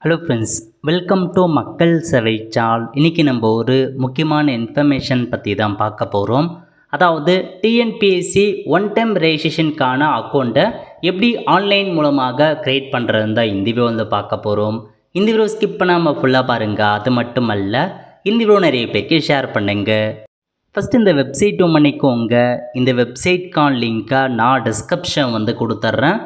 Hello friends, welcome to மக்கள் சேவை சால். இன்றைக்கி நம்ம ஒரு முக்கியமான இன்ஃபர்மேஷன் பற்றி தான் பார்க்க போகிறோம். அதாவது டிஎன்பிஎஸ்சி ஒன் டைம் ரெஜிஸ்ட்ரேஷனுக்கான அக்கௌண்ட்டை எப்படி ஆன்லைன் மூலமாக க்ரியேட் பண்ணுறதுன்னு தான் இந்த வீடியோ வந்து பார்க்க போகிறோம். இந்த வீடியோ ஸ்கிப் பண்ணாமல் ஃபுல்லாக பாருங்கள். அது மட்டும் அல்ல, இந்த வீடியோ நிறைய பேருக்கு ஷேர் பண்ணுங்கள். ஃபஸ்ட்டு இந்த வெப்சைட் பண்ணிக்கோங்க. இந்த வெப்சைட்கான லிங்க்கை நான் டிஸ்கிரிப்ஷன் வந்து கொடுத்துட்றேன்.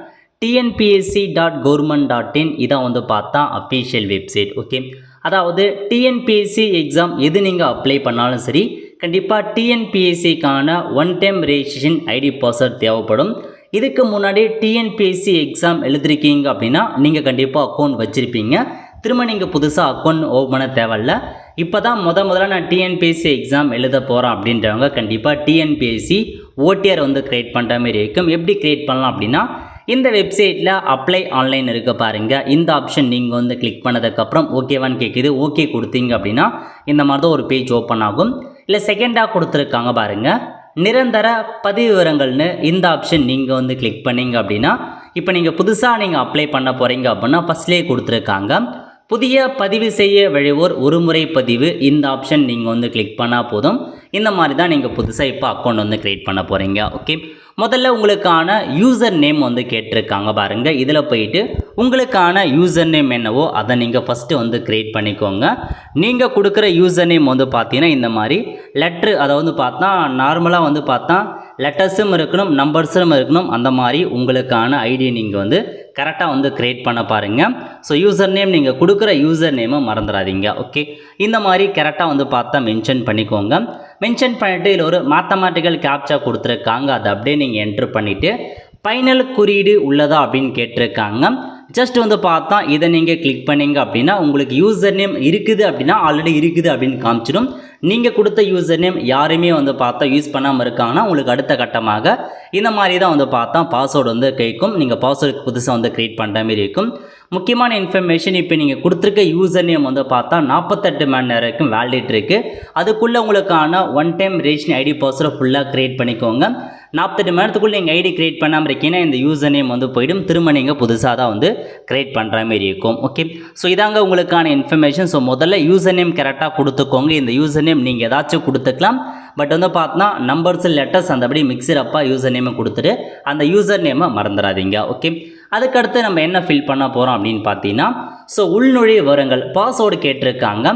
tnpsc.government.in இதான் வந்து பார்த்தா அஃபீஷியல் வெப்சைட். ஓகே, அதாவது டிஎன்பிஎஸ்சி எக்ஸாம் எது நீங்கள் அப்ளை பண்ணாலும் சரி, கண்டிப்பாக டிஎன்பிஎஸ்சிக்கான one time registration ID password தேவைப்படும். இதுக்கு முன்னாடி டிஎன்பிஎஸ்சி எக்ஸாம் எழுதிருக்கீங்க அப்படின்னா நீங்கள் கண்டிப்பாக அக்கௌண்ட் வச்சுருப்பீங்க. திரும்ப நீங்கள் புதுசாக அக்கௌண்ட் ஓப்பன் பண்ண தேவையில்ல. இப்போ தான் முதல்ல நான் டிஎன்பிஎஸ்சி எக்ஸாம் எழுத போகிறேன் அப்படின்றவங்க கண்டிப்பாக டிஎன்பிஎஸ்சி ஓடிஆர் வந்து க்ரியேட் பண்ணுற மாதிரி இருக்கும். எப்படி க்ரியேட் பண்ணலாம் அப்படின்னா, இந்த வெப்சைட்டில் அப்ளை ஆன்லைன் இருக்க பாருங்கள். இந்த ஆப்ஷன் நீங்கள் வந்து கிளிக் பண்ணதுக்கப்புறம் ஓகேவான்னு கேட்குது. ஓகே கொடுத்தீங்க அப்படின்னா இந்த மாதிரி தான் ஒரு பேஜ் ஓப்பன் ஆகும். இல்லை செகண்டாக கொடுத்துருக்காங்க பாருங்கள், நிரந்தர பதிவு விவரங்கள்னு. இந்த ஆப்ஷன் நீங்கள் வந்து கிளிக் பண்ணிங்க அப்படின்னா, இப்போ நீங்கள் புதுசாக நீங்கள் அப்ளை பண்ண போகிறீங்க அப்படின்னா ஃபஸ்ட்லேயே கொடுத்துருக்காங்க புதிய பதிவு செய்ய வழிவோர் ஒரு முறை பதிவு. இந்த ஆப்ஷன் நீங்கள் வந்து கிளிக் பண்ணால் போதும். இந்த மாதிரி தான் நீங்கள் புதுசாக இப்போ அக்கௌண்ட் வந்து க்ரியேட் பண்ண போகிறீங்க. ஓகே, முதல்ல உங்களுக்கான யூசர் நேம் வந்து கேட்டிருக்காங்க பாருங்கள். இதில் போயிட்டு உங்களுக்கான யூசர் நேம் என்னவோ அதை நீங்கள் ஃபஸ்ட்டு வந்து க்ரியேட் பண்ணிக்கோங்க. நீங்கள் கொடுக்குற யூசர் நேம் வந்து பார்த்தீங்கன்னா இந்த மாதிரி லெட்ரு, அதாவது பார்த்தா நார்மலாக வந்து பார்த்தா லெட்டர்ஸும் இருக்கணும், நம்பர்ஸும் இருக்கணும். அந்த மாதிரி உங்களுக்கான ஐடி நீங்கள் வந்து கரெக்டாக வந்து க்ரியேட் பண்ண பாருங்கள். ஸோ யூசர் நேம் நீங்கள் கொடுக்குற யூசர் நேமை மறந்துடாதீங்க. ஓகே, இந்த மாதிரி கரெக்டாக வந்து பார்த்தா மென்ஷன் பண்ணிக்கோங்க. மென்ஷன் பண்ணிவிட்டு இதில் ஒரு மேத்தமேட்டிக்கல் கேப்சா கொடுத்துருக்காங்க. அதை அப்படியே நீங்கள் என்ட்ரு பண்ணிவிட்டு ஃபைனல் குறியீடு உள்ளதா அப்படின்னு கேட்டிருக்காங்க. ஜஸ்ட் வந்து பார்த்தா இதை நீங்கள் கிளிக் பண்ணிங்க அப்படின்னா உங்களுக்கு யூசர் நேம் இருக்குது அப்படின்னா ஆல்ரெடி இருக்குது அப்படின்னு காமிச்சிடும். நீங்கள் கொடுத்த யூசர் நேம் யாருமே வந்து பார்த்தா யூஸ் பண்ணாமல் இருக்காங்கன்னா உங்களுக்கு அடுத்த கட்டமாக இந்த மாதிரி தான் வந்து பார்த்தா பாஸ்வேர்டு வந்து கேட்கும். நீங்கள் பாஸ்வேர்டு புதுசாக வந்து க்ரியேட் பண்ணுற மாதிரி இருக்கும். முக்கியமான இன்ஃபர்மேஷன், இப்போ நீங்கள் கொடுத்துருக்க யூசர் நேம் வந்து பார்த்தா 48 மணி நேரம் வரைக்கும் வேலிட் இருக்குது. அதுக்குள்ளே உங்களுக்கான ஒன் டைம் ரெஜிஸ்ட்ரேஷன் ஐடி பாஸ்வேர்டை ஃபுல்லாக க்ரியேட் பண்ணிக்கோங்க. 48 மணி நேரத்துக்குள்ளே நீங்கள் ஐடி க்ரியேட் பண்ணாமல் இருக்கீங்கன்னா இந்த யூசர் நேம் வந்து போய்டும். திரும்ப நீங்கள் புதுசாக தான் வந்து க்ரியேட் பண்ணுற மாதிரி இருக்கும். ஓகே, ஸோ இதாங்க உங்களுக்கான இன்ஃபர்மேஷன். ஸோ முதல்ல யூசர் நேம் கரெக்டாக கொடுத்துக்கோங்க. இந்த யூசர் நேம் நீங்கள் ஏதாச்சும் கொடுத்துக்கலாம். பட் வந்து பார்த்தா நம்பர்ஸ் லெட்டர்ஸ் அந்தபடி மிக்சரப்பாக யூசர் நேமை கொடுத்துட்டு அந்த யூசர் நேமை மறந்துடாதீங்க. ஓகே, அதுக்கடுத்து நம்ம என்ன ஃபில் பண்ண போகிறோம் அப்படின்னு பார்த்தீங்கன்னா, ஸோ உள்நுழைவு விவரங்கள் பாஸ்வேர்டு கேட்டிருக்காங்க.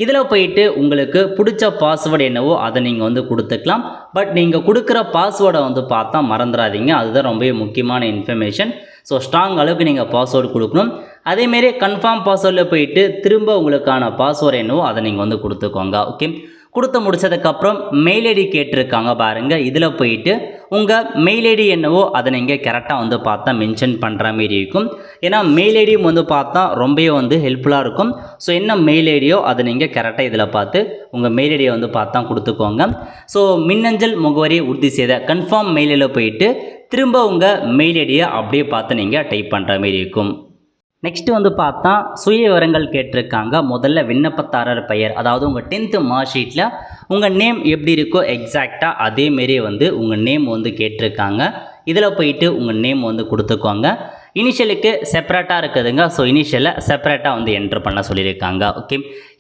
இதில் போயிட்டு உங்களுக்கு பிடிச்ச பாஸ்வேர்டு என்னவோ அதை நீங்கள் வந்து கொடுத்துக்கலாம். பட் நீங்கள் கொடுக்குற பாஸ்வேர்டை வந்து பார்த்தா மறந்துடாதீங்க. அதுதான் ரொம்ப முக்கியமான இன்ஃபர்மேஷன். ஸோ ஸ்ட்ராங் அளவுக்கு நீங்கள் பாஸ்வேர்டு கொடுக்கணும். அதேமாரி கன்ஃபார்ம் பாஸ்வேர்டில் போயிட்டு திரும்ப உங்களுக்கான பாஸ்வேர்டு என்னவோ அதை நீங்கள் வந்து கொடுத்துக்கோங்க. ஓகே, கொடுத்து முடிச்சதுக்கப்புறம் மெயில் ஐடி கேட்டிருக்காங்க பாருங்கள். இதில் போயிட்டு உங்கள் மெயில் ஐடி என்னவோ அதை நீங்கள் கரெக்டாக வந்து பார்த்தா மென்ஷன் பண்ணுற மாரி இருக்கும். ஏன்னா மெயில் ஐடியும் வந்து பார்த்தா ரொம்பவே வந்து ஹெல்ப்ஃபுல்லாக இருக்கும். ஸோ என்ன மெயில் ஐடியோ அதை நீங்கள் கரெக்டாக இதில் பார்த்து உங்கள் மெயில் ஐடியை வந்து பார்த்தா கொடுத்துக்கோங்க. ஸோ மின்னஞ்சல் முகவரியை உறுதி செய்த கன்ஃபார்ம் மெயிலில் போயிட்டு திரும்ப உங்கள் மெயில் ஐடியை அப்படியே பார்த்து நீங்கள் டைப் பண்ணுற மாரி இருக்கும். நெக்ஸ்ட்டு வந்து பார்த்தா சுய விவரங்கள் கேட்டிருக்காங்க. முதல்ல விண்ணப்பதாரர் பெயர், அதாவது உங்கள் 10th மார்க் ஷீட்டில் உங்கள் நேம் எப்படி இருக்கோ எக்ஸாக்டாக அதேமாரி வந்து உங்கள் நேம் வந்து கேட்டிருக்காங்க. இதில் போயிட்டு உங்கள் நேம் வந்து கொடுத்துக்கோங்க. இனிஷியலுக்கு செப்பரேட்டாக இருக்குதுங்க. ஸோ இனிஷியலை செப்பரேட்டாக வந்து என்ட்ரு பண்ண சொல்லியிருக்காங்க. ஓகே,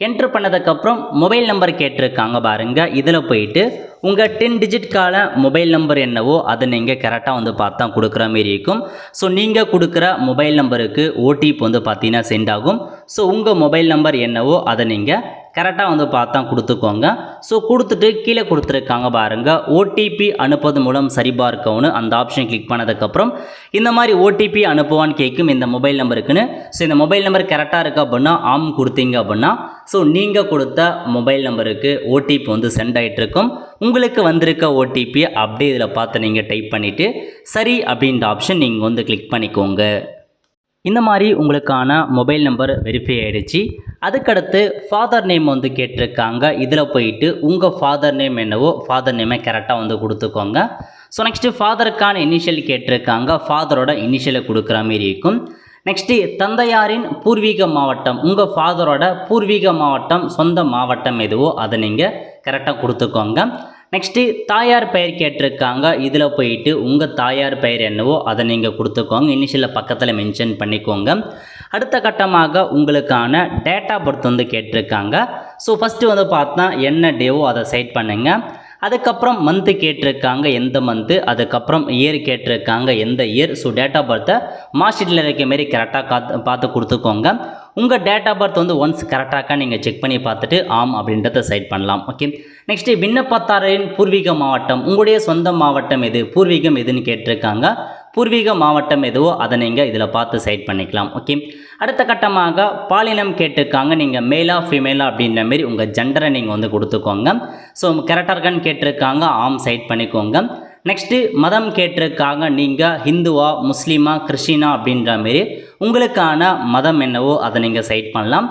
என்ட்ரு பண்ணதுக்கப்புறம் மொபைல் நம்பர் கேட்டிருக்காங்க பாருங்கள். இதில் போயிட்டு உங்கள் 10 டிஜிட்கால மொபைல் நம்பர் என்னவோ அதை நீங்கள் கரெக்டாக வந்து பார்த்தா கொடுக்குற மாரி இருக்கும். ஸோ நீங்கள் கொடுக்குற மொபைல் நம்பருக்கு ஓடிபி வந்து பார்த்தீங்கன்னா சென்ட் ஆகும். ஸோ உங்கள் மொபைல் நம்பர் என்னவோ அதை நீங்கள் கரெக்டாக வந்து பார்த்தா கொடுத்துக்கோங்க. ஸோ கொடுத்துட்டு கீழே கொடுத்துருக்காங்க பாருங்கள், ஓடிபி அனுப்புவது மூலம் சரிபார்க்கவுன்னு. அந்த ஆப்ஷன் கிளிக் பண்ணதுக்கப்புறம் இந்த மாதிரி ஓடிபி அனுப்புவான்னு கேட்கும் இந்த மொபைல் நம்பருக்குன்னு. ஸோ இந்த மொபைல் நம்பர் கரெக்டாக இருக்குது அப்படின்னா ஆம் கொடுத்தீங்க அப்படின்னா ஸோ நீங்கள் கொடுத்த மொபைல் நம்பருக்கு ஓடிபி வந்து சென்ட் ஆகிட்டு இருக்கும். உங்களுக்கு வந்திருக்க ஓடிபியை அப்படியே இதில் பார்த்து நீங்கள் டைப் பண்ணிவிட்டு சரி அப்படின்ற ஆப்ஷன் நீங்கள் வந்து கிளிக் பண்ணிக்கோங்க. இந்த மாதிரி உங்களுக்கான மொபைல் நம்பர் வெரிஃபை ஆகிடுச்சு. அதுக்கடுத்து ஃபாதர் நேம் வந்து கேட்டிருக்காங்க. இதில் போயிட்டு உங்கள் ஃபாதர் நேம் என்னவோ ஃபாதர் நேமை கரெக்டாக வந்து கொடுத்துக்கோங்க. ஸோ நெக்ஸ்ட்டு ஃபாதருக்கான இனிஷியல் கேட்டிருக்காங்க. ஃபாதரோட இனிஷியலை கொடுக்குற மாரி இருக்கும். நெக்ஸ்ட்டு தந்தையாரின் பூர்வீக மாவட்டம், உங்கள் ஃபாதரோட பூர்வீக மாவட்டம் சொந்த மாவட்டம் எதுவோ அதை நீங்கள் கரெக்டாக கொடுத்துக்கோங்க. நெக்ஸ்ட்டு தாயார் பெயர் கேட்டிருக்காங்க. இதில் போயிட்டு உங்கள் தாயார் பெயர் என்னவோ அதை நீங்கள் கொடுத்துக்கோங்க. இனிஷியலில் பக்கத்தில் மென்ஷன் பண்ணிக்கோங்க. அடுத்த கட்டமாக உங்களுக்கான டேட்டா பர்த் வந்து கேட்டிருக்காங்க. ஸோ ஃபஸ்ட்டு வந்து பார்த்தா என்ன டேவோ அதை செட் பண்ணுங்கள். அதுக்கப்புறம் மந்த்து கேட்டிருக்காங்க, எந்த மந்த்து. அதுக்கப்புறம் இயர் கேட்டிருக்காங்க, எந்த இயர். ஸோ டேட் ஆஃப் பர்த்தை மார்க் ஷீட்டில் இருக்க மாரி கரெக்டாக பார்த்து கொடுத்துக்கோங்க. உங்கள் டேட் ஆஃப் பர்த் வந்து ஒன்ஸ் கரெக்டாக நீங்கள் செக் பண்ணி பார்த்துட்டு ஆம் அப்படின்றத செட் பண்ணலாம். ஓகே, நெக்ஸ்ட்டு விண்ணப்பதாரரின் பூர்வீக மாவட்டம், உங்களுடைய சொந்த மாவட்டம் எது, பூர்வீகம் எதுன்னு கேட்டிருக்காங்க. பூர்வீக மாவட்டம் எதுவோ அதை நீங்கள் இதில் பார்த்து செட் பண்ணிக்கலாம். ஓகே, அடுத்த கட்டமாக பாலினம் கேட்டிருக்காங்க, நீங்கள் மேலா ஃபீமேலா அப்படின்ற மாரி உங்கள் ஜெண்டரை நீங்கள் வந்து கொடுத்துக்கோங்க. ஸோ கரெக்டாக இருக்கான்னு கேட்டிருக்காங்க, ஆம் செட் பண்ணிக்கோங்க. நெக்ஸ்ட்டு மதம் கேட்டிருக்காங்க, நீங்கள் ஹிந்துவா முஸ்லீமா கிறிஸ்டினா அப்படின்ற மாரி உங்களுக்கான மதம் என்னவோ அதை நீங்கள் செட் பண்ணலாம்.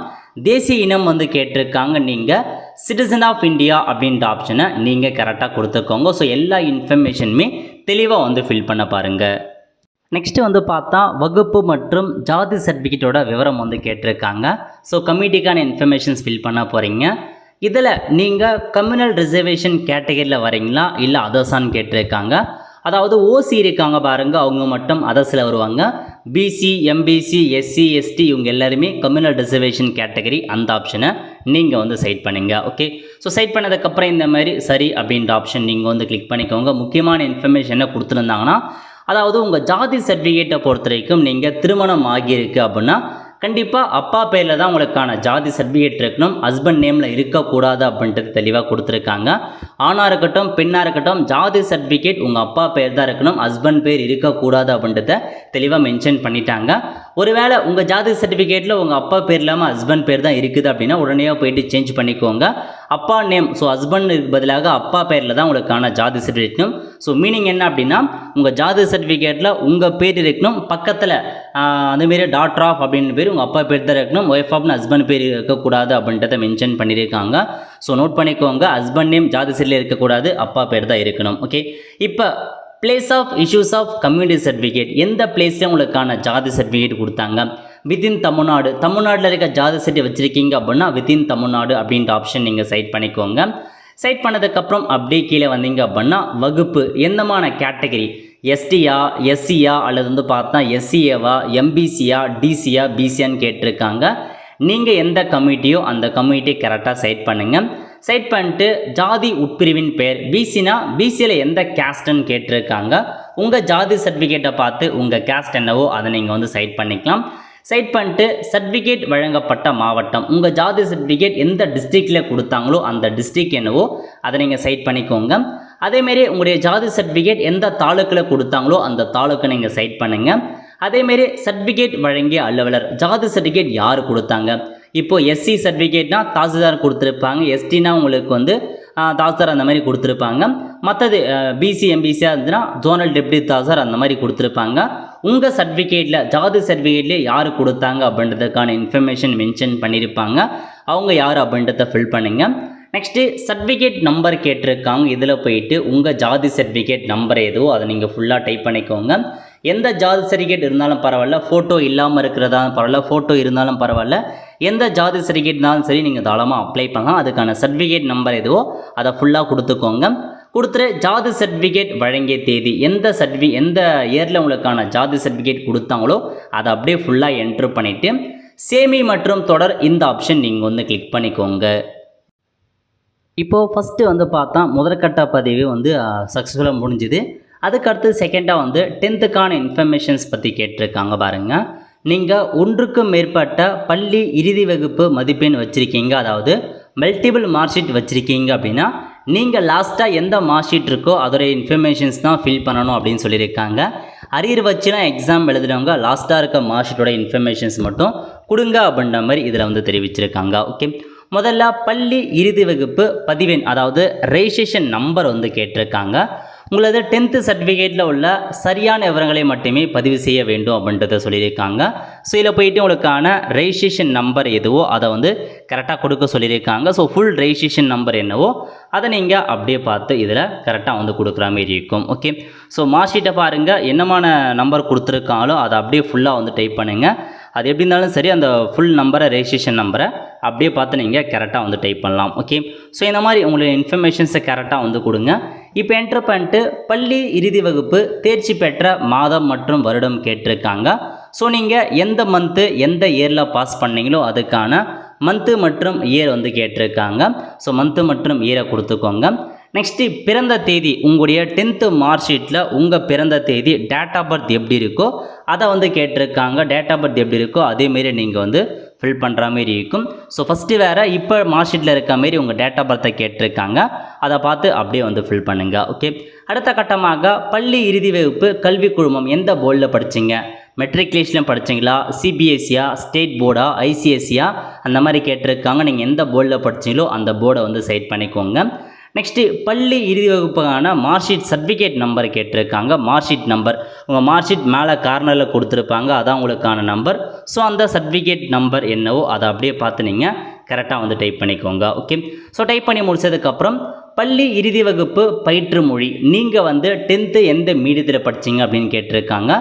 தேசிய இனம் வந்து கேட்டிருக்காங்க, நீங்கள் சிட்டிசன் ஆஃப் இந்தியா அப்படின்ற ஆப்ஷனை நீங்கள் கரெக்டாக கொடுத்துக்கோங்க. ஸோ எல்லா இன்ஃபர்மேஷனுமே தெளிவாக வந்து ஃபில் பண்ண பாருங்கள். நெக்ஸ்ட்டு வந்து பார்த்தா வகுப்பு மற்றும் ஜாதி சர்டிஃபிகேட்டோட விவரம் வந்து கேட்டிருக்காங்க. ஸோ கம்யூனிட்டிக்கான இன்ஃபர்மேஷன்ஸ் ஃபில் பண்ண போகிறீங்க. இதில் நீங்கள் கம்யூனல் ரிசர்வேஷன் கேட்டகரியில் வரீங்களா இல்லை அதர்ஸான்னு கேட்டிருக்காங்க. அதாவது ஓசி இருக்காங்க பாருங்கள், அவங்க மட்டும் அதர்ஸில் வருவாங்க. பிசி எம்பிசி எஸ்சி எஸ்டி இவங்க எல்லாருமே கம்யூனல் ரிசர்வேஷன் கேட்டகரி, அந்த ஆப்ஷனை நீங்கள் வந்து செட் பண்ணுங்க. ஓகே, ஸோ செட் பண்ணதுக்கப்புறம் இந்த மாதிரி சரி அப்படின்ற ஆப்ஷன் நீங்கள் வந்து கிளிக் பண்ணிக்கோங்க. முக்கியமான இன்ஃபர்மேஷன் என்ன கொடுத்துருந்தாங்கன்னா, அதாவது உங்கள் ஜாதி சர்டிஃபிகேட்டை பொறுத்த வரைக்கும் நீங்கள் திருமணம் ஆகியிருக்கு அப்படின்னா கண்டிப்பாக அப்பா பேரில் தான் உங்களுக்கான ஜாதி சர்டிஃபிகேட் இருக்கணும், ஹஸ்பண்ட் நேமில் இருக்கக்கூடாது அப்படின்றது தெளிவாக கொடுத்துருக்காங்க. ஆணாக இருக்கட்டும் பெண்ணாக இருக்கட்டும் ஜாதி சர்டிஃபிகேட் உங்கள் அப்பா பேர் தான் இருக்கணும், ஹஸ்பண்ட் பேர் இருக்கக்கூடாது அப்படின்றத தெளிவாக மென்ஷன் பண்ணிட்டாங்க. ஒருவேளை உங்கள் ஜாதி சர்டிஃபிகேட்டில் உங்கள் அப்பா பேர் இல்லாமல் ஹஸ்பண்ட் பேர் தான் இருக்குது அப்படின்னா உடனே போயிட்டு சேஞ்ச் பண்ணிக்கோங்க. அப்பா நேம், ஸோ ஹஸ்பண்ட் பதிலாக அப்பா பேரில் தான் உங்களுக்கான ஜாதி சர்டிஃபிகேட் இருக்கணும். ஸோ மீனிங் என்ன அப்படின்னா உங்கள் ஜாதி சர்டிஃபிகேட்டில் உங்கள் பேர் இருக்கணும், பக்கத்தில் அதுமாரி டாக்டர் ஆஃப் அப்படின்னு பேர் உங்கள் அப்பா பேர் தான் இருக்கணும், ஒய்ஃப் ஆஃப்னு ஹஸ்பண்ட் பேர் இருக்கக்கூடாது அப்படின்றத மென்ஷன் பண்ணியிருக்காங்க. ஸோ நோட் பண்ணிக்கோங்க, ஹஸ்பண்ட் நேம் ஜாதி சர்டிஃபிகேட்டில் இருக்கக்கூடாது, அப்பா பேர் தான் இருக்கணும். ஓகே, இப்போ place of issues of community certificate, எந்த பிளேஸில் உங்களுக்கான ஜாதி சர்டிஃபிகேட் கொடுத்தாங்க. வித்தின் தமிழ்நாடு, தமிழ்நாட்டில் இருக்க ஜாதி சர்டிஃபிகேட் வச்சுருக்கீங்க அப்படின்னா வித்தின் தமிழ்நாடு அப்படின்ற ஆப்ஷன் நீங்கள் செட் பண்ணிக்கோங்க. செட் பண்ணதுக்கப்புறம் அப்படியே கீழே வந்தீங்க அப்படின்னா வகுப்பு எந்தமான கேட்டகரி, எஸ்டியா எஸ்சியா அல்லது வந்து பார்த்தா எஸ்சிஏவா எம்பிசியா டிசியா பிசியான்னு கேட்டிருக்காங்க. நீங்கள் எந்த கமிட்டியோ அந்த கமிட்டி கரெக்டாக செட் பண்ணுங்கள். செட் பண்ணிட்டு ஜாதி உட்பிரிவின் பெயர், பிசினா பிசியில் எந்த கேஸ்ட்டுன்னு கேட்டிருக்காங்க. உங்கள் ஜாதி சர்டிஃபிகேட்டை பார்த்து உங்கள் கேஸ்ட் என்னவோ அதை நீங்கள் வந்து செட் பண்ணிக்கலாம். செட் பண்ணிட்டு சர்டிஃபிகேட் வழங்கப்பட்ட மாவட்டம், உங்கள் ஜாதி சர்டிஃபிகேட் எந்த டிஸ்ட்ரிக்டில் கொடுத்தாங்களோ அந்த டிஸ்ட்ரிக்ட் என்னவோ அதை நீங்கள் செட் பண்ணிக்கோங்க. அதேமாரி உங்களுடைய ஜாதி சர்டிஃபிகேட் எந்த தாலுக்கில் கொடுத்தாங்களோ அந்த தாலுக்கை நீங்கள் செட் பண்ணுங்கள். அதேமாரி சர்டிஃபிகேட் வழங்கிய அலுவலர், ஜாதி சர்டிஃபிகேட் யார் கொடுத்தாங்க. இப்போது எஸ்சி சர்டிஃபிகேட்னா தாசில்தார் கொடுத்துருப்பாங்க, எஸ்டினா உங்களுக்கு வந்து தாசில்தார் அந்த மாதிரி கொடுத்துருப்பாங்க. மற்றது பிசி எம்பிசியாக இருந்துன்னா ஜோனல் டெப்டி தாசில்தார் அந்த மாதிரி கொடுத்துருப்பாங்க. உங்கள் சர்டிஃபிகேட்டில் ஜாதி சர்டிஃபிகேட்லேயே யார் கொடுத்தாங்க அப்படின்றதுக்கான இன்ஃபர்மேஷன் மென்ஷன் பண்ணியிருப்பாங்க, அவங்க யார் அப்படின்றத ஃபில் பண்ணுங்கள். நெக்ஸ்ட்டு சர்டிஃபிகேட் நம்பர் கேட்டிருக்காங்க, இதில் போயிட்டு உங்கள் ஜாதி சர்டிஃபிகேட் நம்பர் எதுவோ அதை நீங்கள் ஃபுல்லாக டைப் பண்ணிக்கோங்க. எந்த ஜாதி சர்டிஃபிகேட் இருந்தாலும் பரவாயில்ல, ஃபோட்டோ இல்லாமல் இருக்கிறதா பரவாயில்ல, ஃபோட்டோ இருந்தாலும் பரவாயில்ல, எந்த ஜாதி சர்டிஃபிகேட்னாலும் சரி நீங்கள் தாராளமாக அப்ளை பண்ணலாம். அதுக்கான சர்டிஃபிகேட் நம்பர் எதுவோ அதை ஃபுல்லாக கொடுத்துக்கோங்க. கொடுத்துட்டு ஜாதி சர்டிஃபிகேட் வழங்கிய தேதி, எந்த இயரில் உங்களுக்கான ஜாதி சர்டிஃபிகேட் கொடுத்தாங்களோ அதை அப்படியே ஃபுல்லாக என்ட்ரு பண்ணிவிட்டு சேமி மற்றும் தொடர் இந்த ஆப்ஷன் நீங்கள் வந்து கிளிக் பண்ணிக்கோங்க. இப்போது ஃபஸ்ட்டு வந்து பார்த்தா முதற்கட்ட பதிவு வந்து சக்ஸஸ்ஃபுல்லாக முடிஞ்சுது. அதுக்கடுத்து செகண்டாக வந்து 10th இன்ஃபர்மேஷன்ஸ் பற்றி கேட்டிருக்காங்க பாருங்கள். நீங்கள் ஒன்றுக்கும் மேற்பட்ட பள்ளி இறுதி வகுப்பு மதிப்பெண் வச்சுருக்கீங்க, அதாவது மல்டிபிள் மார்க் ஷீட் வச்சுருக்கீங்க அப்படின்னா நீங்கள் லாஸ்ட்டாக எந்த மார்க் ஷீட் இருக்கோ அதோடைய இன்ஃபர்மேஷன்ஸ் தான் ஃபில் பண்ணணும் அப்படின்னு சொல்லியிருக்காங்க. அரியர் வச்சுலாம் எக்ஸாம் எழுதுகிறவங்க லாஸ்ட்டாக இருக்க மார்க் ஷீட்டோட இன்ஃபர்மேஷன்ஸ் மட்டும் கொடுங்க அப்படின்ற மாதிரி இதில் வந்து தெரிவிச்சிருக்காங்க. ஓகே, முதல்ல பள்ளி இறுதி வகுப்பு பதிவெண், அதாவது ரெஜிஸ்ட்ரேஷன் நம்பர் வந்து கேட்டிருக்காங்க. உங்களது 10th சர்டிஃபிகேட்டில் உள்ள சரியான விவரங்களை மட்டுமே பதிவு செய்ய வேண்டும் அப்படின்றத சொல்லியிருக்காங்க. ஸோ இதில் போயிட்டு உங்களுக்கான ரெஜிஸ்ட்ரேஷன் நம்பர் எதுவோ அதை வந்து கரெக்டாக கொடுக்க சொல்லியிருக்காங்க. ஸோ ஃபுல் ரெஜிஸ்ட்ரேஷன் நம்பர் என்னவோ அதை நீங்கள் அப்படியே பார்த்து இதில் கரெக்டாக வந்து கொடுக்குற மாதிரி இருக்கும். ஓகே, ஸோ மார்க் ஷீட்டை பாருங்கள், என்னமான நம்பர் கொடுத்துருக்காங்களோ அதை அப்படியே ஃபுல்லாக வந்து டைப் பண்ணுங்கள். அது எப்படி இருந்தாலும் சரி அந்த ஃபுல் நம்பரை ரெஜிஸ்ட்ரேஷன் நம்பரை அப்படியே பார்த்து நீங்கள் கரெக்டாக வந்து டைப் பண்ணலாம். ஓகே, ஸோ இந்த மாதிரி உங்களுடைய இன்ஃபர்மேஷன்ஸை கரெக்டாக வந்து கொடுங்க. இப்போ என்ட்ரு பண்ணிட்டு பள்ளி இறுதி வகுப்பு தேர்ச்சி பெற்ற மாதம் மற்றும் வருடம் கேட்டிருக்காங்க. ஸோ நீங்கள் எந்த மந்த்து எந்த இயரில் பாஸ் பண்ணீங்களோ அதுக்கான மந்த்து மற்றும் இயர் வந்து கேட்டிருக்காங்க. ஸோ மந்த்து மற்றும் இயரை கொடுத்துக்கோங்க. நெக்ஸ்ட்டு பிறந்த தேதி, உங்களுடைய 10th மார்க் ஷீட்டில் உங்கள் பிறந்த தேதி டேட் ஆஃப் பர்த் எப்படி இருக்கோ அதை வந்து கேட்டிருக்காங்க. டேட் ஆஃப் பர்த் எப்படி இருக்கோ அதேமாரி நீங்கள் வந்து ஃபில் பண்ணுற மாரி இருக்கும். ஸோ ஃபஸ்ட்டு வேறு இப்போ மார்க் ஷீட்டில் இருக்க மாரி உங்கள் டேட் ஆஃப் பர்த்தை கேட்டிருக்காங்க. அதை பார்த்து அப்படியே வந்து ஃபில் பண்ணுங்கள். ஓகே, அடுத்த கட்டமாக பள்ளி இறுதி வகுப்பு கல்வி குழுமம் எந்த போர்டில் படிச்சிங்க? மெட்ரிகுலேஷனில் படிச்சிங்களா, சிபிஎஸ்சியா, ஸ்டேட் போர்டா, ஐசிஎஸ்சியா, அந்த மாதிரி கேட்டிருக்காங்க. நீங்கள் எந்த போர்டில் படிச்சிங்களோ அந்த போர்டை வந்து செலக்ட் பண்ணிக்கோங்க. நெக்ஸ்ட்டு பள்ளி இறுதி வகுப்புக்கான மார்க் ஷீட் சர்டிஃபிகேட் நம்பர் கேட்டிருக்காங்க. மார்க் ஷீட் நம்பர் உங்கள் மார்க் ஷீட் மேலே கார்னரில் கொடுத்துருப்பாங்க, அதான் உங்களுக்கான நம்பர். ஸோ அந்த சர்டிஃபிகேட் நம்பர் என்னவோ அதை அப்படியே பார்த்து நீங்கள் கரெக்டாக வந்து டைப் பண்ணிக்கோங்க. ஓகே, ஸோ டைப் பண்ணி முடிச்சதுக்கப்புறம் பள்ளி இறுதி வகுப்பு பயிற்று மொழி நீங்கள் வந்து 10th எந்த மீடியத்தில் படிச்சிங்க அப்படின்னு கேட்டிருக்காங்க.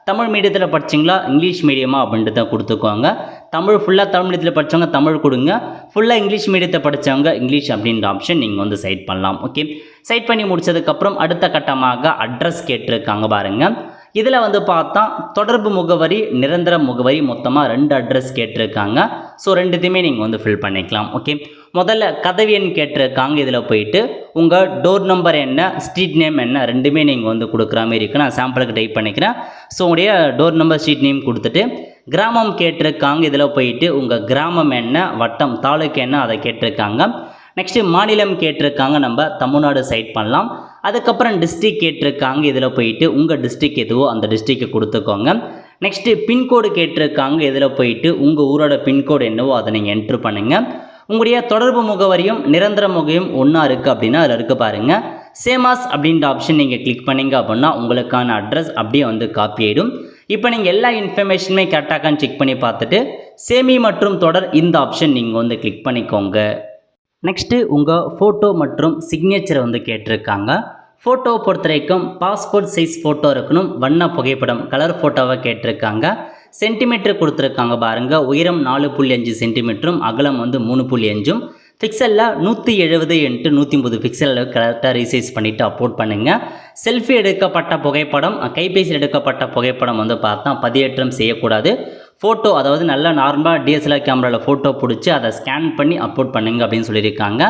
தமிழ் மீடியத்தில் படிச்சிங்களா, இங்கிலீஷ் மீடியமா அப்படின்ட்டு தான் கொடுத்துக்கோங்க. தமிழ் ஃபுல்லாக தமிழ் மீடியத்தில் படித்தவங்க தமிழ் கொடுங்க, ஃபுல்லாக இங்கிலீஷ் மீடியத்தை படித்தவங்க இங்கிலீஷ் அப்படின்ற ஆப்ஷன் நீங்கள் வந்து செலக்ட் பண்ணலாம். ஓகே, செலக்ட் பண்ணி முடிச்சதுக்கப்புறம் அடுத்த கட்டமாக அட்ரஸ் கேட்டிருக்காங்க பாருங்கள். இதில் வந்து பார்த்தா தொடர்பு முகவரி, நிரந்தர முகவரி, மொத்தமாக 2 அட்ரஸ் கேட்டிருக்காங்க. ஸோ ரெண்டுத்தையுமே நீங்கள் வந்து ஃபில் பண்ணிக்கலாம். ஓகே, முதல்ல கதவு எண் கேட்டிருக்காங்க. இதில் போயிட்டு உங்கள் டோர் நம்பர் என்ன, ஸ்ட்ரீட் நேம் என்ன, ரெண்டுமே நீங்கள் வந்து கொடுக்குற மாதிரி இருக்குது. நான் சாம்பிளுக்கு டைப் பண்ணிக்கிறேன். ஸோ உங்களுடைய டோர் நம்பர், ஸ்ட்ரீட் நேம் கொடுத்துட்டு கிராமம் கேட்டிருக்காங்க. இதில் போயிட்டு உங்கள் கிராமம் என்ன, வட்டம், தாலுக்கு என்ன, அதை கேட்டிருக்காங்க. நெக்ஸ்ட்டு மாநிலம் கேட்டிருக்காங்க, நம்ம தமிழ்நாடு செலக்ட் பண்ணலாம். அதுக்கப்புறம் டிஸ்ட்ரிக் கேட்டிருக்காங்க. இதில் போயிட்டு உங்கள் டிஸ்ட்ரிக் எதுவோ அந்த டிஸ்ட்ரிக்டை கொடுத்துக்கோங்க. நெக்ஸ்ட்டு பின்கோடு கேட்டிருக்காங்க. இதில் போயிட்டு உங்கள் ஊரோட பின்கோடு என்னவோ அதை நீங்கள் என்ட்ரு பண்ணுங்கள். உங்களுடைய தொடர்பு முகவரியும் நிரந்தர முகவரியும் ஒன்றா இருக்குது அப்படின்னா அதில் இருக்க பாருங்கள் சேமாஸ் அப்படின்ற ஆப்ஷன் நீங்கள் கிளிக் பண்ணிங்க அப்படின்னா உங்களுக்கான அட்ரஸ் அப்படியே வந்து காப்பி ஆகிடும். இப்போ நீங்கள் எல்லா இன்ஃபர்மேஷனுமே கரெக்டாகான்னு செக் பண்ணி பார்த்துட்டு சேமி மற்றும் தொடர் இந்த ஆப்ஷன் நீங்கள் வந்து கிளிக் பண்ணிக்கோங்க. நெக்ஸ்ட்டு உங்கள் ஃபோட்டோ மற்றும் சிக்னேச்சரை வந்து கேட்டிருக்காங்க. ஃபோட்டோ பொறுத்த வரைக்கும் பாஸ்போர்ட் சைஸ் ஃபோட்டோ இருக்கணும், வண்ண புகைப்படம் கலர் ஃபோட்டோவை கேட்டிருக்காங்க. சென்டிமீட்டர் கொடுத்துருக்காங்க பாருங்கள். உயரம் 4.5 சென்டிமீட்டரும் அகலம் வந்து 3.5 பிக்சலில் 170 x 130 பிக்சலில் கரெக்டாக ரீசைஸ் பண்ணிவிட்டு அப்லோட் பண்ணுங்கள். செல்ஃபி எடுக்கப்பட்ட புகைப்படம், கைபேசியில் எடுக்கப்பட்ட புகைப்படம் வந்து பார்த்தா பதிவேற்றம் செய்யக்கூடாது. ஃபோட்டோ அதாவது நல்லா நார்மலாக டிஎஸ்எல்ஆர் கேமராவில் ஃபோட்டோ பிடிச்சி அதை ஸ்கேன் பண்ணி அப்லோட் பண்ணுங்க அப்படின்னு சொல்லியிருக்காங்க.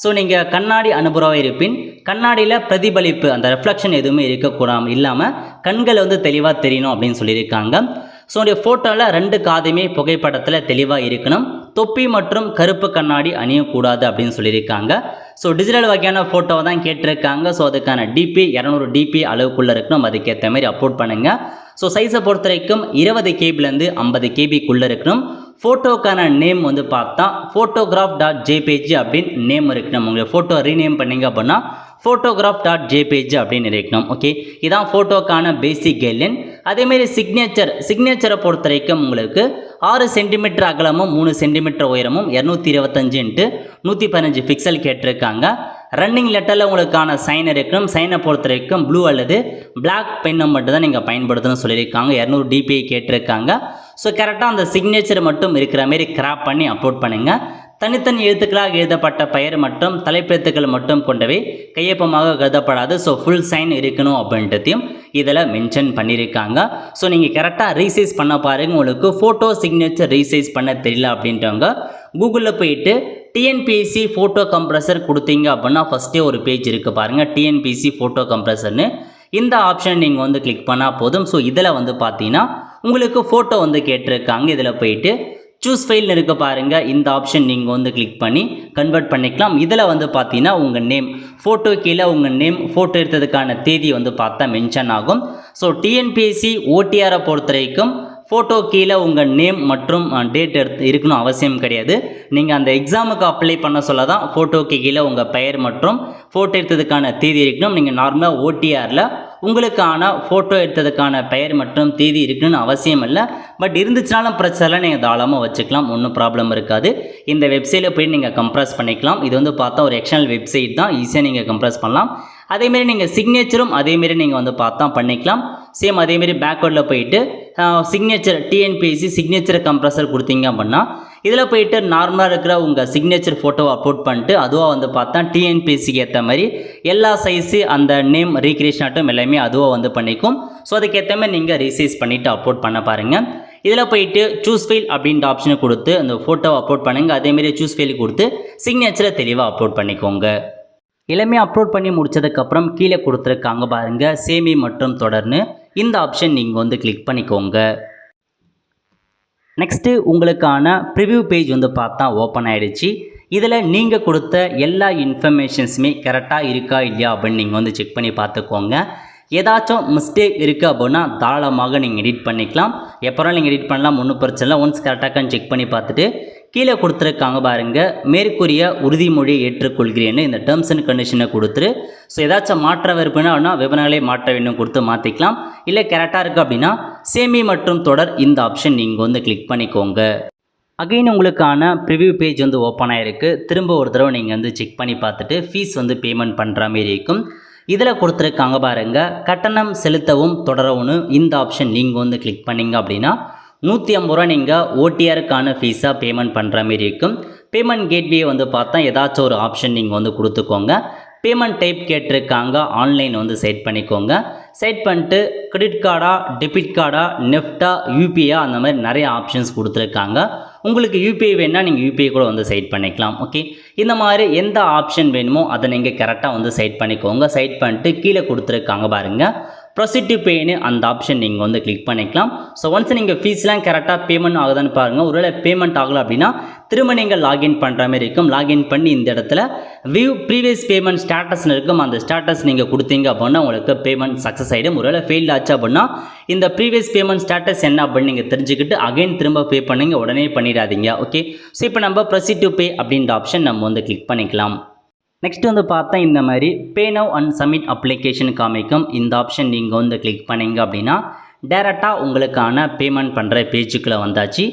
ஸோ நீங்கள் கண்ணாடி அனுபவமாக இருப்பின் கண்ணாடியில் பிரதிபலிப்பு அந்த ரெஃப்ளெக்ஷன் எதுவுமே இருக்கக்கூடாது, இல்லாமல் கண்களை வந்து தெளிவாக தெரியணும் அப்படின்னு சொல்லியிருக்காங்க. ஸோ உடைய ஃபோட்டோவில் 2 காதுமே புகைப்படத்தில் தெளிவாக இருக்கணும். தொப்பி மற்றும் கருப்பு கண்ணாடி அணியக்கூடாது அப்படின்னு சொல்லியிருக்காங்க. ஸோ டிஜிட்டல் வகையான ஃபோட்டோவை தான் கேட்டிருக்காங்க. ஸோ அதுக்கான டிபி 200 டிபி அளவுக்குள்ளே இருக்கணும், அதுக்கேற்ற மாதிரி அப்லோட் பண்ணுங்கள். ஸோ சைஸை பொறுத்த வரைக்கும் 20 கேபிலேருந்து 50 கேபிக்குள்ளே இருக்கணும். ஃபோட்டோக்கான நேம் வந்து பார்த்தா photograph.jpg அப்படின்னு நேம் இருக்கணும். உங்களுடைய ஃபோட்டோ ரீநேம் பண்ணிங்க அப்படின்னா photograph.jpg அப்படின்னு இருக்கணும். ஓகே, இதான் ஃபோட்டோக்கான பேசிக் கைட்லைன். அதேமாரி சிக்னேச்சரை பொறுத்த வரைக்கும் உங்களுக்கு 6 சென்டிமீட்டர் அகலமும் 3 சென்டிமீட்டர் உயரமும் 225 x 115 பிக்சல் கேட்டிருக்காங்க. ரன்னிங் லெட்டரில் உங்களுக்கான சைன் இருக்கணும். சைனை பொறுத்த வரைக்கும் ப்ளூ அல்லது பிளாக் பெண்ணை மட்டும் தான் நீங்கள் பயன்படுத்தணும்னு சொல்லியிருக்காங்க. 200 டிபிஐ கேட்டிருக்காங்க. ஸோ கரெக்டாக அந்த சிக்னேச்சர் மட்டும் இருக்கிற மாரி கிராப் பண்ணி அப்லோட் பண்ணுங்கள். தனித்தனி எழுத்துக்களாக எழுதப்பட்ட பெயர் மற்றும் தலைப்பெழுத்துக்கள் மட்டும் கொண்டவை கையொப்பமாக கருதப்படாது. ஸோ ஃபுல் சைன் இருக்கணும் அப்படின்றதையும் இதில் மென்ஷன் பண்ணியிருக்காங்க. ஸோ நீங்கள் கரெக்டாக ரீசைஸ் பண்ண பாருங்கள். உங்களுக்கு ஃபோட்டோ சிக்னேச்சர் ரீசைஸ் பண்ண தெரியல அப்படின்றவங்க கூகுளில் போயிட்டு டிஎன்பிஎஸ்சி ஃபோட்டோ கம்ப்ரஸர் கொடுத்தீங்க அப்படின்னா ஃபஸ்ட்டே ஒரு பேஜ் இருக்குது பாருங்கள், டிஎன்பிஎஸ்சி ஃபோட்டோ கம்ப்ரஸர்னு. இந்த ஆப்ஷன் நீங்கள் வந்து கிளிக் பண்ணால் போதும். ஸோ இதில் வந்து பார்த்தீங்கன்னா உங்களுக்கு ஃபோட்டோ வந்து கேட்டிருக்காங்க. இதில் போயிட்டு சூஸ் ஃபைல்னு இருக்க பாருங்கள், இந்த ஆப்ஷன் நீங்கள் வந்து கிளிக் பண்ணி கன்வெர்ட் பண்ணிக்கலாம். இதில் வந்து பார்த்தீங்கன்னா உங்கள் நேம், ஃபோட்டோ கீழே உங்கள் நேம், ஃபோட்டோ எடுத்ததுக்கான தேதி வந்து பார்த்தா மென்ஷன் ஆகும். ஸோ டிஎன்பிஎஸ்சி ஓடிஆரை பொறுத்த வரைக்கும் ஃபோட்டோ கீழே உங்கள் நேம் மற்றும் டேட் இருக்கணும் அவசியம் கிடையாது. நீங்கள் அந்த எக்ஸாமுக்கு அப்ளை பண்ண சொல்ல தான் ஃபோட்டோக்கு கீழே உங்கள் பெயர் மற்றும் ஃபோட்டோ எடுத்ததுக்கான தேதி இருக்கணும். நீங்கள் நார்மலாக ஓடிஆரில் உங்களுக்கான ஃபோட்டோ எடுத்ததுக்கான பெயர் மற்றும் தேதி இருக்கணும்னு அவசியம் இல்லை. பட் இருந்துச்சுனாலும் பிரச்சனை, நீங்கள் தாராளமாக வச்சுக்கலாம், ஒன்றும் ப்ராப்ளம் இருக்காது. இந்த வெப்சைட்டில் போய் நீங்கள் கம்ப்ரஸ் பண்ணிக்கலாம். இது வந்து பார்த்தா ஒரு எக்ஸ்டர்னல் வெப்சைட் தான், ஈஸியாக நீங்கள் கம்ப்ரஸ் பண்ணலாம். அதேமாரி நீங்கள் சிக்னேச்சரும் அதேமாரி நீங்கள் வந்து பார்த்தா பண்ணிக்கலாம். சேம் அதேமாரி பேக்வேர்டில் போயிட்டு சிக்னேச்சர் டிஎன்பிஎஸ்சி சிக்னேச்சர் கம்ப்ரஸர் கொடுத்தீங்க அப்படின்னா இதில் போயிட்டு நார்மலாக இருக்கிற உங்கள் சிக்னேச்சர் ஃபோட்டோவை அப்லோட் பண்ணிட்டு அதுவாக வந்து பார்த்தா டிஎன்பிஎஸ்சிக்கு ஏற்ற மாதிரி எல்லா சைஸு அந்த நேம் ரீக்ரியேஷன் ஆட்டும் எல்லாமே அதுவாக வந்து பண்ணிக்கும். ஸோ அதுக்கேற்ற மாதிரி நீங்கள் ரீசைஸ் பண்ணிவிட்டு அப்லோட் பண்ண பாருங்கள். இதில் போயிட்டு சூஸ் ஃபைல் அப்படின்ற ஆப்ஷனை கொடுத்து அந்த ஃபோட்டோவை அப்லோட் பண்ணுங்கள். அதேமாரி சூஸ் ஃபைல் கொடுத்து சிக்னேச்சரை தெளிவாக அப்லோட் பண்ணிக்கோங்க. எல்லாமே அப்லோட் பண்ணி முடிச்சதுக்கப்புறம் கீழே கொடுத்துருக்காங்க பாருங்கள் சேமி மற்றும் தொடர்னு இந்த ஆப்ஷன் நீங்கள் வந்து கிளிக் பண்ணிக்கோங்க. நெக்ஸ்ட்டு உங்களுக்கான ப்ரிவ்யூ பேஜ் வந்து பார்த்தா ஓப்பன் ஆகிடுச்சு. இதில் நீங்கள் கொடுத்த எல்லா இன்ஃபர்மேஷன்ஸுமே கரெக்டாக இருக்கா இல்லையா அப்படின்னு நீங்கள் வந்து செக் பண்ணி பார்த்துக்கோங்க. ஏதாச்சும் மிஸ்டேக் இருக்குது அப்படின்னா தாராளமாக நீங்கள் எடிட் பண்ணிக்கலாம். எப்போலாம் நீங்கள் எடிட் பண்ணலாம், ஒன்றும் பிரச்சனை இல்லை. ஒன்ஸ் கரெக்டாக செக் பண்ணி பார்த்துட்டு கீழே கொடுத்துருக்காங்க பாருங்கள் மேற்கூறிய உறுதிமொழியை ஏற்றுக்கொள்கிறேன்னு இந்த டேர்ம்ஸ் அண்ட் கண்டிஷனை கொடுத்துரு. ஸோ ஏதாச்சும் மாற்ற விருப்பம்னா அப்படின்னா விவரங்களே மாற்ற வேண்டும் கொடுத்து மாற்றிக்கலாம். இல்லை கரெக்டாக இருக்குது அப்படின்னா சேமி மற்றும் தொடர் இந்த ஆப்ஷன் நீங்கள் வந்து கிளிக் பண்ணிக்கோங்க. அகைன் உங்களுக்கான ப்ரிவ்யூ பேஜ் வந்து ஓப்பன் ஆகிருக்கு. திரும்ப ஒரு தடவை நீங்கள் வந்து செக் பண்ணி பார்த்துட்டு ஃபீஸ் வந்து பேமெண்ட் பண்ணுற மாரி இருக்கும். இதில் கொடுத்துருக்காங்க பாருங்கள் கட்டணம் செலுத்தவும் தொடரவும்னு இந்த ஆப்ஷன் நீங்கள் வந்து கிளிக் பண்ணிங்க அப்படின்னா 150 ரூபா நீங்கள் ஓடிஆருக்கான ஃபீஸாக பேமெண்ட் பண்ணுற மாரி இருக்கும். பேமெண்ட் கேட்வே வந்து பார்த்தா ஏதாச்சும் ஒரு ஆப்ஷன் நீங்கள் வந்து கொடுத்துக்கோங்க. பேமெண்ட் டைப் கேட்டிருக்காங்க ஆன்லைன் வந்து செட் பண்ணிக்கோங்க. செட் பண்ணிட்டு கிரெடிட் கார்டா, டெபிட் கார்டா, நெஃப்டா, யூபிஐயா அந்த மாதிரி நிறைய ஆப்ஷன்ஸ் கொடுத்துருக்காங்க. உங்களுக்கு யூபிஐ வேணால் நீங்கள் யூபிஐ கூட வந்து செட் பண்ணிக்கலாம். ஓகே, இந்த மாதிரி எந்த ஆப்ஷன் வேணுமோ அதை நீங்கள் கரெக்டாக வந்து செட் பண்ணிக்கோங்க. செட் பண்ணிட்டு கீழே கொடுத்துருக்காங்க பாருங்கள் ப்ரொசீட் டு பேன்னு அந்த ஆப்ஷன் நீங்கள் வந்து கிளிக் பண்ணிக்கலாம். ஸோ ஒன்ஸ் நீங்கள் ஃபீஸ்லாம் கரெக்டாக பேமெண்ட் ஆகுதான்னு பாருங்கள். ஒருவேளை பேமெண்ட் ஆகலை அப்படின்னா திரும்ப நீங்கள் லாகின் பண்ணுற மாதிரி இருக்கும். லாகின் பண்ணி இந்த இடத்துல வியூ ப்ரீவியஸ் பேமெண்ட் ஸ்டேட்டஸ்னு இருக்கும். அந்த ஸ்டேட்டஸ் நீங்கள் கொடுத்தீங்க அப்படின்னா உங்களுக்கு பேமெண்ட் சக்ஸஸ் ஆகிடும். ஒருவேளை ஃபெயில் ஆச்சு அப்படின்னா இந்த ப்ரீவியஸ் பேமெண்ட் ஸ்டேட்டஸ் என்ன அப்படின்னு நீங்கள் தெரிஞ்சுக்கிட்டு அகைன் திரும்ப பே பண்ணுங்க, உடனே பண்ணிடாதீங்க. ஓகே, ஸோ இப்போ நம்ம ப்ரொசீட் டு பே அப்படின்ற ஆப்ஷன் நம்ம வந்து கிளிக் பண்ணிக்கலாம். நெக்ஸ்ட் வந்து பார்த்தா இந்த மாதிரி பே நவ் அண்ட் சப்மிட் அப்ளிகேஷன் காமிக்கும். இந்த ஆப்ஷன் நீங்கள் வந்து கிளிக் பண்ணிங்க அப்படின்னா டேரெக்டாக உங்களுக்கான பேமெண்ட் பண்ணுற பேஜுக்குள்ளே வந்தாச்சு.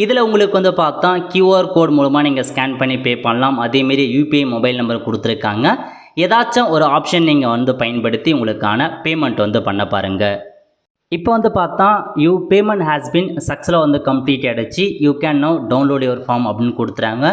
இதில் உங்களுக்கு வந்து பார்த்தா கியூஆர் கோட் மூலமாக நீங்கள் ஸ்கேன் பண்ணி பே பண்ணலாம். அதேமாரி யூபிஐ மொபைல் நம்பர் கொடுத்துருக்காங்க. ஏதாச்சும் ஒரு ஆப்ஷன் நீங்கள் வந்து பயன்படுத்தி உங்களுக்கான பேமெண்ட் வந்து பண்ண பாருங்கள். இப்போ வந்து பார்த்தா யூ பேமெண்ட் ஹேஸ் பின் சக்ஸஸ்ஃபுல்லாக வந்து கம்ப்ளீட் ஆகிடுச்சு. You can now download your form அப்படின்னு கொடுத்துறாங்க.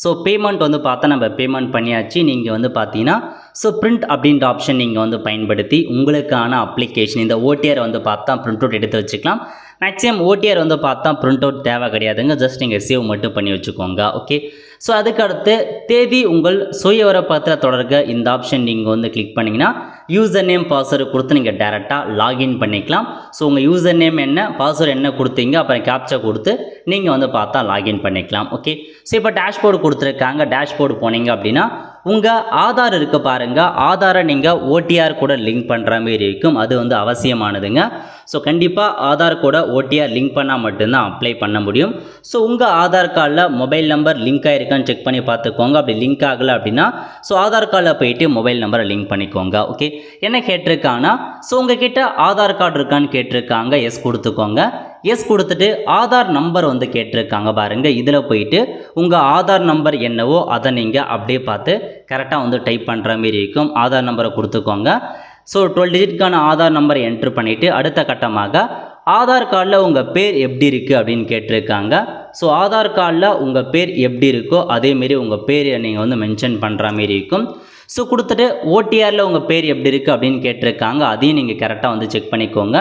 ஸோ பேமெண்ட் வந்து பார்த்தா நம்ம பேமெண்ட் பண்ணியாச்சு. நீங்கள் வந்து பார்த்தீங்கன்னா ஸோ பிரிண்ட் அப்படின்ற ஆப்ஷன் நீங்கள் வந்து பயன்படுத்தி உங்களுக்கான அப்ளிகேஷன் இந்த ஓடிஆர் வந்து பார்த்தா பிரிண்ட் அவுட் எடுத்து வச்சுக்கலாம். மேக்ஸிமம் ஓடிஆர் வந்து பார்த்தா பிரிண்ட் அவுட் தேவை கிடையாதுங்க. ஜஸ்ட் நீங்கள் சேவ் மட்டும் பண்ணி வச்சுக்கோங்க. ஓகே, ஸோ அதுக்கடுத்து தேதி உங்கள் சுயவிவரப்பத்திர தொடர்க இந்த ஆப்ஷன் நீங்கள் வந்து கிளிக் பண்ணிங்கன்னா யூசர் நேம் பாஸ்வேர்டு கொடுத்து நீங்கள் டேரெக்டாக லாகின் பண்ணிக்கலாம். ஸோ உங்கள் யூசர் நேம் என்ன, பாஸ்வேர்டு என்ன கொடுத்தீங்க, அப்புறம் கேப்சா கொடுத்து நீங்கள் வந்து பார்த்தா லாகின் பண்ணிக்கலாம். ஓகே, ஸோ இப்போ டேஷ்போர்டு கொடுத்துருக்காங்க. டேஷ்போர்டு போனீங்க அப்படின்னா உங்கள் ஆதார் இருக்க பாருங்கள். ஆதாரை நீங்கள் ஓடிஆர் கூட லிங்க் பண்ணுற மாதிரி இருக்கும். அது வந்து அவசியமானதுங்க. ஸோ கண்டிப்பாக ஆதார் கூட ஓடிஆர் லிங்க் பண்ணால் மட்டும்தான் அப்ளை பண்ண முடியும். ஸோ உங்கள் ஆதார் கார்டில் மொபைல் நம்பர் லிங்க் ஆகிருக்கான்னு செக் பண்ணி பார்த்துக்கோங்க. அப்படி லிங்க் ஆகலை அப்படின்னா ஸோ ஆதார் கார்டில் போயிட்டு மொபைல் நம்பரை லிங்க் பண்ணிக்கோங்க. ஓகே, என்ன கேட்டிருக்காங்கன்னா ஸோ உங்ககிட்ட ஆதார் கார்டு இருக்கான்னு கேட்டிருக்காங்க. எஸ் கொடுத்துக்கோங்க. எஸ் கொடுத்துட்டு ஆதார் நம்பர் வந்து கேட்டிருக்காங்க பாருங்கள். இதில் போயிட்டு உங்கள் ஆதார் நம்பர் என்னவோ அதை நீங்கள் அப்படியே பார்த்து கரெக்டாக வந்து டைப் பண்ணுற மாரி இருக்கும். ஆதார் நம்பரை கொடுத்துக்கோங்க. ஸோ 12 டிஜிட்கான ஆதார் நம்பரை என்ட்ரு பண்ணிவிட்டு அடுத்த கட்டமாக ஆதார் கார்டில் உங்கள் பேர் எப்படி இருக்குது அப்படின்னு கேட்டிருக்காங்க. ஸோ ஆதார் கார்டில் உங்கள் பேர் எப்படி இருக்கோ அதேமாரி உங்கள் பேர் நீங்கள் வந்து மென்ஷன் பண்ணுற மாரி இருக்கும். ஸோ கொடுத்துட்டு ஓடிஆரில் உங்கள் பேர் எப்படி இருக்குது அப்படின்னு கேட்டிருக்காங்க. அதையும் நீங்கள் கரெக்டாக வந்து செக் பண்ணிக்கோங்க.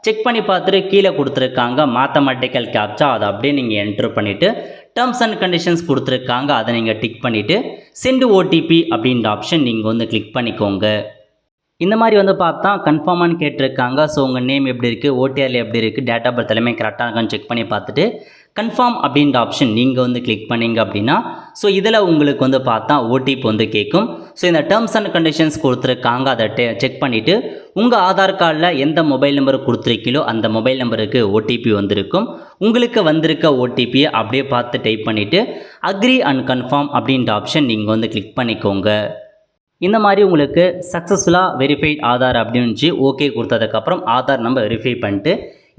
செக் பண்ணி பார்த்துட்டு கீழே கொடுத்துருக்காங்க மேத்தமெட்டிக்கல் கேப்சா, அதை அப்படியே நீங்கள் என்ட்ரு பண்ணிவிட்டு டேர்ம்ஸ் அண்ட் கண்டிஷன்ஸ் கொடுத்துருக்காங்க. அதை நீங்கள் டிக் பண்ணிவிட்டு சென்ட் ஓடிபி அப்படின்ற ஆப்ஷன் நீங்கள் வந்து கிளிக் பண்ணிக்கோங்க. இந்த மாதிரி வந்து பார்த்தா கன்ஃபார்மானு கேட்டிருக்காங்க. ஸோ உங்கள் நேம் எப்படி இருக்குது, ஓடிஆரில் எப்படி இருக்குது, டேட் ஆஃப் பர்த் எல்லாமே கரெக்டாக இருக்கான்னு செக் பண்ணி பார்த்துட்டு கன்ஃபார்ம் அப்படின்ற ஆப்ஷன் நீங்கள் வந்து கிளிக் பண்ணிங்க அப்படின்னா ஸோ இதில் உங்களுக்கு வந்து பார்த்தா ஓடிபி வந்து கேட்கும். ஸோ இந்த டேர்ம்ஸ் அண்ட் கண்டிஷன்ஸ் கொடுத்துருக்காங்க. அதை செக் பண்ணிவிட்டு உங்கள் ஆதார் கார்டில் எந்த மொபைல் நம்பர் கொடுத்துருக்கீங்களோ அந்த மொபைல் நம்பருக்கு ஓடிபி வந்திருக்கும். உங்களுக்கு வந்திருக்க ஓடிபியை அப்படியே பார்த்து டைப் பண்ணிவிட்டு அக்ரி அண்ட் கன்ஃபார்ம் அப்படின்ற ஆப்ஷன் நீங்கள் வந்து கிளிக் பண்ணிக்கோங்க. இந்த மாதிரி உங்களுக்கு சக்ஸஸ்ஃபுல்லாக வெரிஃபைட் ஆதார் அப்படின்னு ஓகே கொடுத்ததுக்கப்புறம் ஆதார் நம்பர் வெரிஃபை பண்ணிட்டு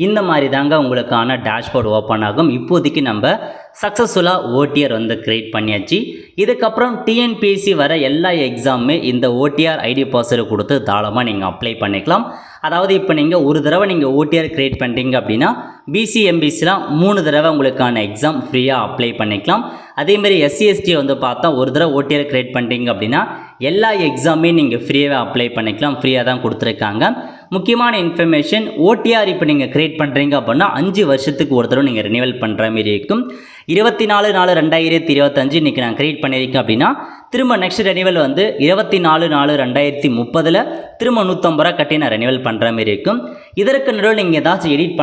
இந்த மாதிரி தாங்க உங்களுக்கான டேஷ்போர்டு ஓப்பன் ஆகும். இப்போதைக்கு நம்ம சக்ஸஸ்ஃபுல்லாக ஓடிஆர் வந்து க்ரியேட் பண்ணியாச்சு. இதுக்கப்புறம் டிஎன்பிஎஸ்சி வர எல்லா எக்ஸாமுமே இந்த ஓடிஆர் ஐடி பாஸ்வேர்டு கொடுத்து தாராளமாக நீங்கள் அப்ளை பண்ணிக்கலாம். அதாவது இப்போ நீங்கள் ஒரு தடவை நீங்கள் ஓடிஆர் க்ரியேட் பண்ணுறீங்க அப்படின்னா பிசி எம்பிசிலாம் 3 தடவை உங்களுக்கான எக்ஸாம் ஃப்ரீயாக அப்ளை பண்ணிக்கலாம். அதேமாதிரி எஸ்சி/எஸ்டி வந்து பார்த்தா ஒரு தடவை ஓடிஆர் கிரியேட் பண்ணிட்டீங்க அப்படின்னா எல்லா எக்ஸாமே நீங்கள் ஃப்ரீயாகவே அப்ளை பண்ணிக்கலாம். ஃப்ரீயாக தான் கொடுத்துருக்காங்க. முக்கியமான இன்ஃபர்மேஷன், ஓடிஆர் இப்போ நீங்கள் கிரியேட் பண்ணுறீங்க அப்படின்னா 5 வருஷத்துக்கு ஒரு தடவை நீங்கள் ரினிவல் பண்ணுற மாதிரி இருக்கும். 24/4/2025 இன்றைக்கி நான் கிரியேட் பண்ணியிருக்கேன் அப்படின்னா திரும்ப நெக்ஸ்ட் ரெனிவல் வந்து 24/4/2030 திரும்ப 150 ரூபா கட்டி நான் ரெனிவல் பண்ணுற மாதிரி இருக்கும். இதற்கு நடுவில் நீங்கள் ஏதாச்சும் எடிட்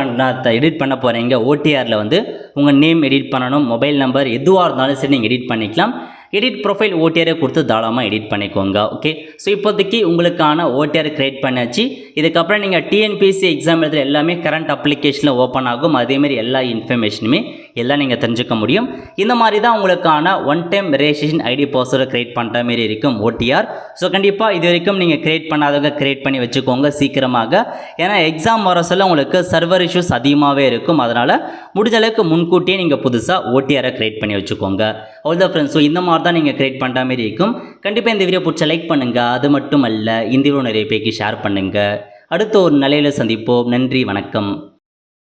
பண்ண போகிறீங்க, ஓடிஆரில் வந்து உங்கள் நேம் எடிட் பண்ணணும், மொபைல் நம்பர் எதுவாக இருந்தாலும் சரி நீங்கள் எடிட் பண்ணிக்கலாம். எடிட் ப்ரொஃபைல் ஓடிஆரை கொடுத்து தாராளமாக எடிட் பண்ணிக்கோங்க. ஓகே, ஸோ இப்போதைக்கு உங்களுக்கான ஓடிஆர் கிரியேட் பண்ணியாச்சு. இதுக்கப்புறம் நீங்கள் டிஎன்பிஎஸ்சி எக்ஸாம் எழுதுகிற எல்லாமே கரண்ட் அப்ளிகேஷனில் ஓப்பன் ஆகும். அதேமாதிரி எல்லா இன்ஃபர்மேஷனுமே எல்லாம் நீங்கள் தெரிஞ்சுக்க முடியும். இந்த மாதிரி தான் உங்களுக்கான ஒன் டைம் ரெஜிஸ்ட்ரேஷன் ஐடி பாஸ்வேர்டை கிரியேட் பண்ணுற மாதிரி இருக்கும் ஓடிஆர். ஸோ கண்டிப்பாக இது வரைக்கும் நீங்கள் கிரியேட் பண்ணாதவங்க கிரியேட் பண்ணி வச்சுக்கோங்க சீக்கிரமாக. ஏன்னா எக்ஸாம் வர சொல்ல உங்களுக்கு சர்வர் இஷ்யூஸ் அதிகமாகவே இருக்கும். அதனால் முடிஞ்ச அளவுக்கு முன்கூட்டியே நீங்கள் புதுசாக ஓடிஆரை கிரியேட் பண்ணி வச்சுக்கோங்க. அவ்வளோதான் ஃப்ரெண்ட்ஸ். ஸோ இந்த மாதிரி தான் நீங்கள் கிரியேட் பண்ணுற மாதிரி இருக்கும். கண்டிப்பாக இந்த வீடியோ பிடிச்ச லைக் பண்ணுங்கள். அது மட்டும் அல்ல, இந்த வீடியோ நிறைய பேருக்கு ஷேர் பண்ணுங்கள். அடுத்த ஒரு நிலையில் சந்திப்போம். நன்றி, வணக்கம்.